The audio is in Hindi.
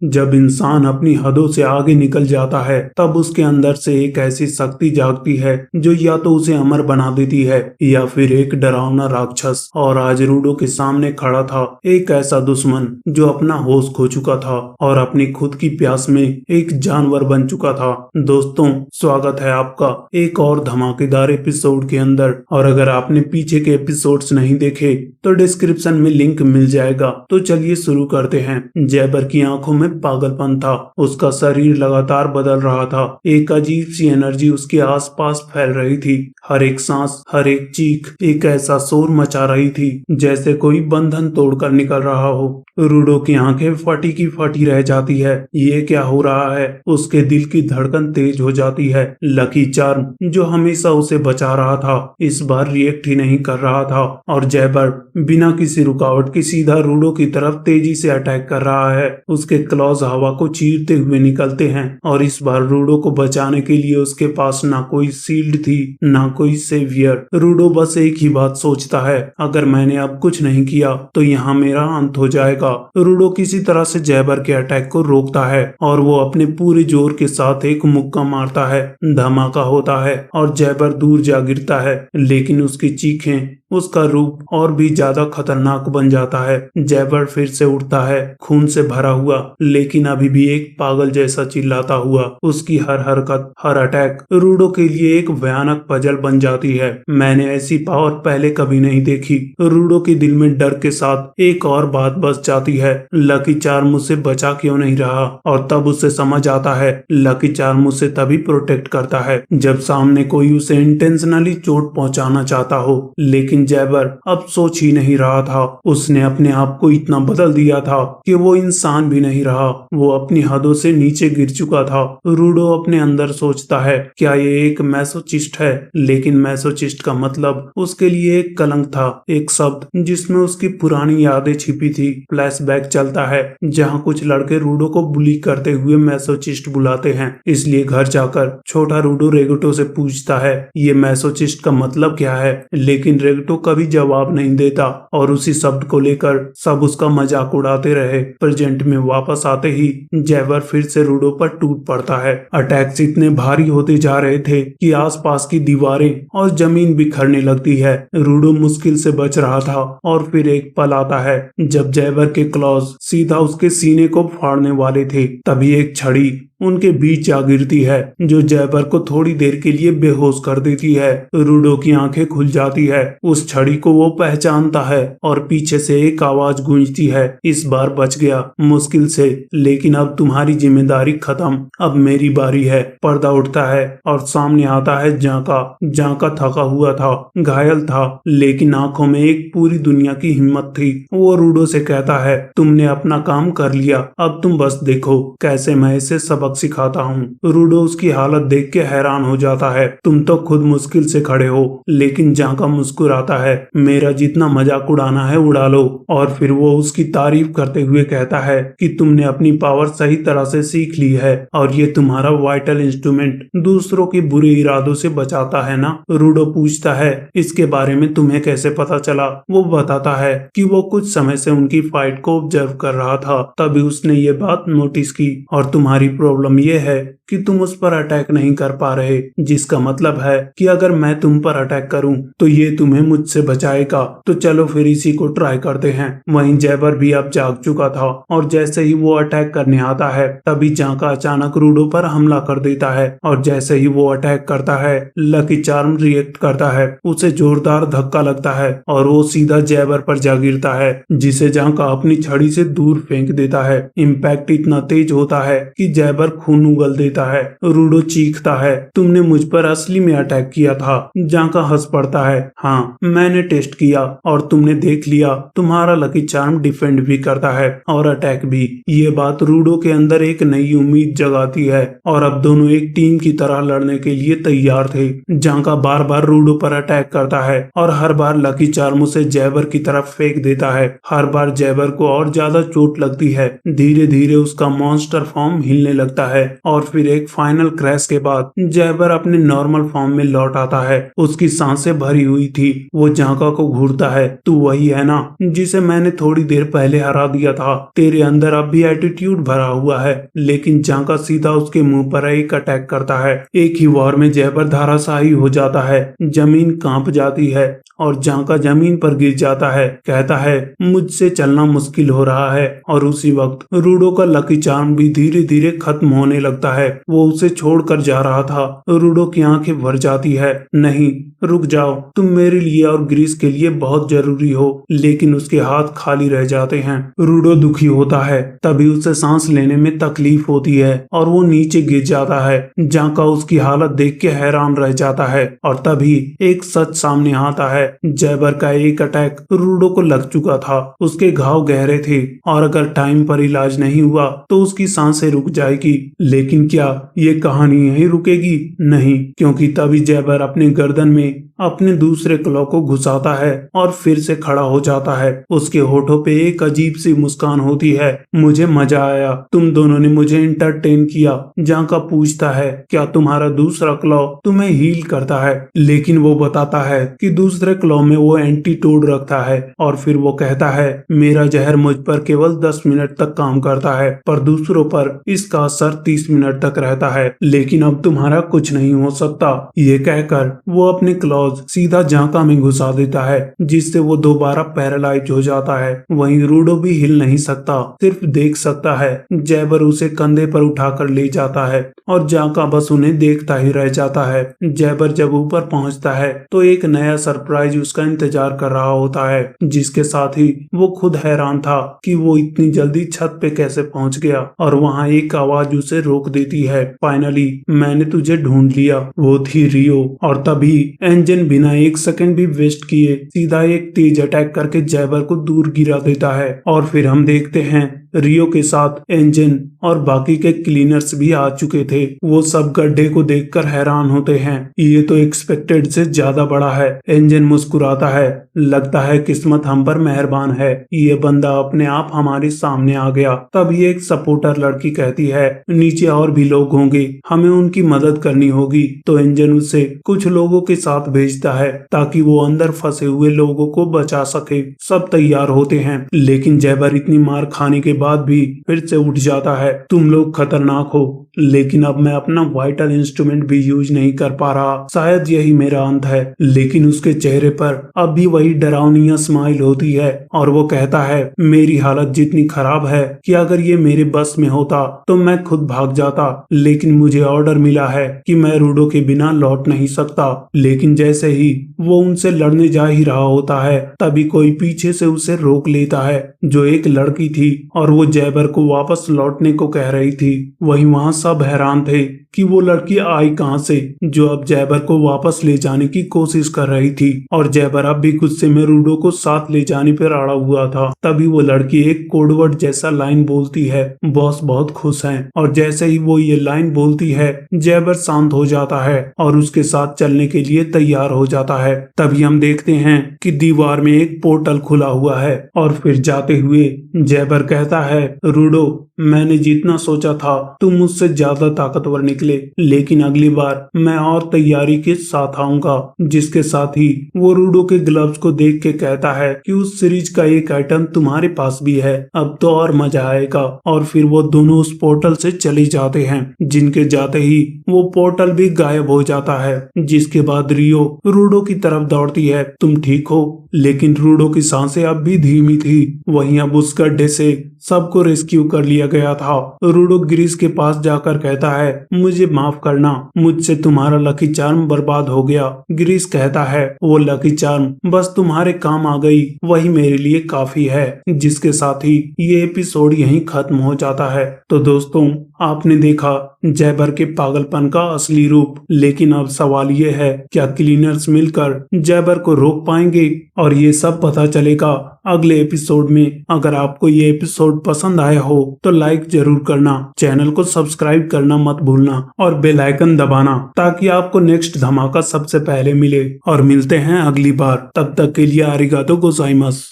जब इंसान अपनी हदों से आगे निकल जाता है तब उसके अंदर से एक ऐसी शक्ति जागती है जो या तो उसे अमर बना देती है या फिर एक डरावना राक्षस। और आज रूडो के सामने खड़ा था एक ऐसा दुश्मन जो अपना होश खो चुका था और अपनी खुद की प्यास में एक जानवर बन चुका था। दोस्तों, स्वागत है आपका एक और धमाकेदार एपिसोड के अंदर। और अगर आपने पीछे के एपिसोड्स नहीं देखे तो डिस्क्रिप्शन में लिंक मिल जाएगा। तो चलिए शुरू करते हैं। जैबर की आंखों में पागलपन था, उसका शरीर लगातार बदल रहा था, एक अजीब सी एनर्जी उसके आसपास फैल रही थी। हर एक सांस, हर एक चीख एक ऐसा शोर मचा रही थी जैसे कोई बंधन तोड़कर निकल रहा हो। रूडो की आंखें फटी की फटी रह जाती है। ये क्या हो रहा है? उसके दिल की धड़कन तेज हो जाती है। लकी चार्म जो हमेशा उसे बचा रहा था इस बार रिएक्ट ही नहीं कर रहा था और जैबर बिना किसी रुकावट के सीधा रूडो की तरफ तेजी से अटैक कर रहा है। उसके क्लॉज हवा को चीरते हुए निकलते हैं और इस बार रूडो को बचाने के लिए उसके पास ना कोई शील्ड थी ना कोई सेवियर। रूडो बस एक ही बात सोचता है, अगर मैंने अब कुछ नहीं किया तो यहाँ मेरा अंत हो जाएगा। रूडो किसी तरह से जैबर के अटैक को रोकता है और वो अपने पूरे जोर के साथ एक मुक्का मारता है। धमाका होता है और जैबर दूर जा गिरता है, लेकिन उसकी चीखें, उसका रूप और भी ज्यादा खतरनाक बन जाता है। जैबर फिर से उठता है, खून से भरा हुआ, लेकिन अभी भी एक पागल जैसा चिल्लाता हुआ। उसकी हर हरकत, हर अटैक रूडो के लिए एक भयानक पजल बन जाती है। मैंने ऐसी पावर पहले कभी नहीं देखी। रूडो के दिल में डर के साथ एक और बात बस जाती है, लकी चार्म उसे बचा क्यों नहीं रहा? और तब उसे समझ आता है, लकी चार्म उसे तभी प्रोटेक्ट करता है जब सामने कोई उसे इंटेंशनली चोट पहुंचाना चाहता हो। लेकिन जैबर अब सोच ही नहीं रहा था। उसने अपने आप को इतना बदल दिया था कि वो इंसान भी नहीं रहा, वो अपनी हदों से नीचे गिर चुका था। रूडो अपने अंदर सोचता है, क्या ये एक मैसोचिस्ट है? लेकिन मैसोचिस्ट का मतलब उसके लिए एक कलंक था, एक शब्द जिसमें उसकी पुरानी यादें छिपी थी। फ्लैशबैक चलता है जहाँ कुछ लड़के रूडो को बुली करते हुए मैसोचिस्ट बुलाते हैं। इसलिए घर जाकर छोटा रूडो रेगुटो से पूछता है, ये मैसोचिस्ट का मतलब क्या है? लेकिन रेगुटो कभी जवाब नहीं देता और उसी शब्द को लेकर सब उसका मजाक उड़ाते रहे। प्रेजेंट में वापस आते ही जैबर फिर से रूडो पर टूट पड़ता है। अटैक्स इतने भारी होते जा रहे थे कि आसपास की दीवारें और जमीन बिखरने लगती है। रूडो मुश्किल से बच रहा था और फिर एक पल आता है जब जैबर के क्लॉज सीधा उसके सीने को फाड़ने वाले थे। तभी एक छड़ी उनके बीच जा गिरती है जो जैबर को थोड़ी देर के लिए बेहोश कर देती है। रूडो की आंखें खुल जाती है, उस छड़ी को वो पहचानता है और पीछे से एक आवाज गूंजती है, इस बार बच गया मुश्किल से, लेकिन अब तुम्हारी जिम्मेदारी खत्म, अब मेरी बारी है। पर्दा उठता है और सामने आता है जाका। जाका थका हुआ था, घायल था, लेकिन आंखों में एक पूरी दुनिया की हिम्मत थी। वो रूडो से कहता है, तुमने अपना काम कर लिया, अब तुम बस देखो कैसे मैं इसे सबक सिखाता हूँ। रूडो उसकी हालत देख के हैरान हो जाता है, तुम तो खुद मुश्किल से खड़े हो। लेकिन जाका मुस्कुराता है, मेरा जितना मजाक उड़ाना है उड़ा लो। और फिर वो उसकी तारीफ करते हुए कहता है कि तुमने अपनी पावर सही तरह से सीख ली है और ये तुम्हारा वाइटल इंस्ट्रूमेंट दूसरों के बुरे इरादों से बचाता है ना? रूडो पूछता है, इसके बारे में तुम्हें कैसे पता चला? वो बताता है कि वो कुछ समय से उनकी फाइट को ऑब्जर्व कर रहा था, तभी उसने ये बात नोटिस की। और तुम्हारी प्रॉब्लम ये है कि तुम उस पर अटैक नहीं कर पा रहे, जिसका मतलब है कि अगर मैं तुम पर अटैक करूं तो ये तुम्हें मुझसे बचाएगा। तो चलो फिर इसी को ट्राई करते हैं। वहीं जैबर भी अब जाग चुका था और जैसे ही वो अटैक करने आता है तभी जाका अचानक रूडो पर हमला कर देता है और जैसे ही वो अटैक करता है लकी चार्म रिएक्ट करता है, उसे जोरदार धक्का लगता है और वो सीधा जैबर पर जा गिरता है, जिसे जाका अपनी छड़ी से दूर फेंक देता है। इम्पैक्ट इतना तेज होता है कि जैबर खून उगल देता है। रूडो चीखता है, तुमने मुझ पर असली में अटैक किया था। जाका हंस पड़ता है, हाँ मैंने टेस्ट किया और तुमने देख लिया, तुम्हारा लकी चार्म डिफेंड भी करता है और अटैक भी। ये बात रूडो के अंदर एक नई उम्मीद जगाती है और अब दोनों एक टीम की तरह लड़ने के लिए तैयार थे। जाका बार बार रूडो पर अटैक करता है और हर बार लकी चार्म उसे जैबर की तरफ फेंक देता है। हर बार जैबर को और ज्यादा चोट लगती है। धीरे धीरे उसका मॉन्स्टर फॉर्म हिलने लगता लगता है और फिर एक फाइनल क्रैश के बाद जैबर अपने नॉर्मल फॉर्म में लौट आता है। उसकी सांसें भरी हुई थी। वो जांका को घूरता है, तू वही है ना जिसे मैंने थोड़ी देर पहले हरा दिया था? तेरे अंदर अब भी एटीट्यूड भरा हुआ है। लेकिन जांका सीधा उसके मुंह पर एक अटैक करता है। एक ही वार में जैबर धराशायी हो जाता है। जमीन कांप जाती है और जांका जमीन पर गिर जाता है। कहता है, मुझसे चलना मुश्किल हो रहा है। और उसी वक्त रूडो का लकी चार्म भी धीरे धीरे खत्म होने लगता है। वो उसे छोड़कर जा रहा था। रूडो की आंखें भर जाती है। नहीं, रुक जाओ, तुम मेरे लिए और ग्रीस के लिए बहुत जरूरी हो। लेकिन उसके हाथ खाली रह जाते हैं। रूडो दुखी होता है। तभी उसे सांस लेने में तकलीफ होती है और वो नीचे गिर जाता है। जांका उसकी हालत देख के हैरान रह जाता है और तभी एक सच सामने आता है। जैबर का एक अटैक रूडो को लग चुका था। उसके घाव गहरे थे और अगर टाइम पर इलाज नहीं हुआ तो उसकी सांसें रुक जाएगी। लेकिन क्या ये कहानी यहीं रुकेगी? नहीं, क्योंकि तभी जैबर अपने गर्दन में अपने दूसरे क्लॉ को घुसाता है और फिर से खड़ा हो जाता है। उसके होठों पे एक अजीब सी मुस्कान होती है। मुझे मजा आया, तुम दोनों ने मुझे इंटरटेन किया। जांका पूछता है, क्या तुम्हारा दूसरा क्लॉ तुम्हें हील करता है? लेकिन वो बताता है कि दूसरे क्लॉ में वो एंटीटोड रखता है और फिर वो कहता है, मेरा जहर मुझ पर केवल 10 मिनट तक काम करता है, पर दूसरों पर इसका असर 30 मिनट तक रहता है। लेकिन अब तुम्हारा कुछ नहीं हो सकता। ये कहकर वो अपने क्लॉज सीधा जांका में घुसा देता है, जिससे वो दोबारा पैरालाइज हो जाता है। वहीं रूडो भी हिल नहीं सकता, सिर्फ देख सकता है। जैबर उसे कंधे पर उठाकर ले जाता है और जांका बस उन्हें देखता ही रह जाता है। जैबर जब ऊपर पहुंचता है तो एक नया सरप्राइज उसका इंतजार कर रहा होता है, जिसके साथ ही वो खुद हैरान था कि वो इतनी जल्दी छत पे कैसे पहुंच गया। और वहाँ एक आवाज उसे रोक देती है, फाइनली मैंने तुझे ढूंढ लिया। वो थी रियो। और तभी एंजन बिना एक सेकंड भी वेस्ट किए सीधा एक तेज अटैक करके जैबर को दूर गिरा देता है। और फिर हम देखते हैं रियो के साथ एंजन और बाकी के क्लीनर्स भी आ चुके थे। वो सब गड्ढे को देखकर हैरान होते हैं। ये तो एक्सपेक्टेड से ज्यादा बड़ा है। एंजन मुस्कुराता है, लगता है किस्मत हम पर मेहरबान है, ये बंदा अपने आप हमारे सामने आ गया। तभी एक सपोर्टर लड़की कहती है, नीचे और भी लोग होंगे, हमें उनकी मदद करनी होगी। तो एंजन उसे कुछ लोगों के साथ भेजता है ताकि वो अंदर फंसे हुए लोगों को बचा सके। सब तैयार होते हैं, लेकिन जैबर इतनी मार खाने के बाद भी फिर से उठ जाता है। तुम लोग खतरनाक हो, लेकिन अब मैं अपना वाइटल इंस्ट्रूमेंट भी यूज नहीं कर पा रहा, शायद यही मेरा अंत है। लेकिन उसके चेहरे पर अब भी वही डरावनी स्माइल होती है और वो कहता है, मेरी हालत जितनी खराब है कि अगर ये मेरे बस में होता तो मैं खुद भाग जाता, लेकिन मुझे ऑर्डर मिला है कि मैं रूडो के बिना लौट नहीं सकता। लेकिन जैसे ही वो उनसे लड़ने जा ही रहा होता है, तभी कोई पीछे से उसे रोक लेता है, जो एक लड़की थी और वो जैबर को वापस लौटने को कह रही थी। वहीं वहां सब हैरान थे कि वो लड़की आई कहां से, जो अब जैबर को वापस ले जाने की कोशिश कर रही थी। और जैबर अब भी गुस्से में रूडो को साथ ले जाने पर अड़ा हुआ था। तभी वो लड़की एक कोडवर्ड जैसा लाइन बोलती है, बॉस बहुत खुश हैं। और जैसे ही वो ये लाइन बोलती है, जैबर शांत हो जाता है और उसके साथ चलने के लिए तैयार हो जाता है। तभी हम देखते हैं कि दीवार में एक पोर्टल खुला हुआ है और फिर जाते हुए जैबर कहता है, रूडो मैंने जितना सोचा था तुम मुझसे ज्यादा ताकतवर निकले, लेकिन अगली बार मैं और तैयारी के साथ आऊंगा। जिसके साथ ही वो रूडो के ग्लव्स को देख के कहता है कि उस सीरीज का एक आइटम तुम्हारे पास भी है, अब तो और मजा आएगा। और फिर वो दोनों उस पोर्टल से चले जाते हैं, जिनके जाते ही वो पोर्टल भी गायब हो जाता है। जिसके बाद रियो रूडो की तरफ दौड़ती है, तुम ठीक हो? लेकिन रूडो की सांसें अब भी धीमी थी। वहीं अब उस गड्ढे से सबको रेस्क्यू कर लिया गया था। रूडो ग्रीस के पास जाकर कहता है, मुझे माफ करना, मुझसे तुम्हारा लकी चार्म बर्बाद हो गया। ग्रीस कहता है, वो लकी चार्म बस तुम्हारे काम आ गई, वही मेरे लिए काफी है। जिसके साथ ही ये एपिसोड यहीं खत्म हो जाता है। तो दोस्तों, आपने देखा जैबर के पागलपन का असली रूप। लेकिन अब सवाल ये है, क्या क्लीनर्स मिलकर जैबर को रोक पाएंगे? और ये सब पता चलेगा अगले एपिसोड में। अगर आपको ये एपिसोड पसंद आया हो तो लाइक जरूर करना, चैनल को सब्सक्राइब करना मत भूलना और बेल आइकन दबाना, ताकि आपको नेक्स्ट धमाका सबसे पहले मिले। और मिलते हैं अगली बार, तब तक के लिए आरिगातो गोजाइमास।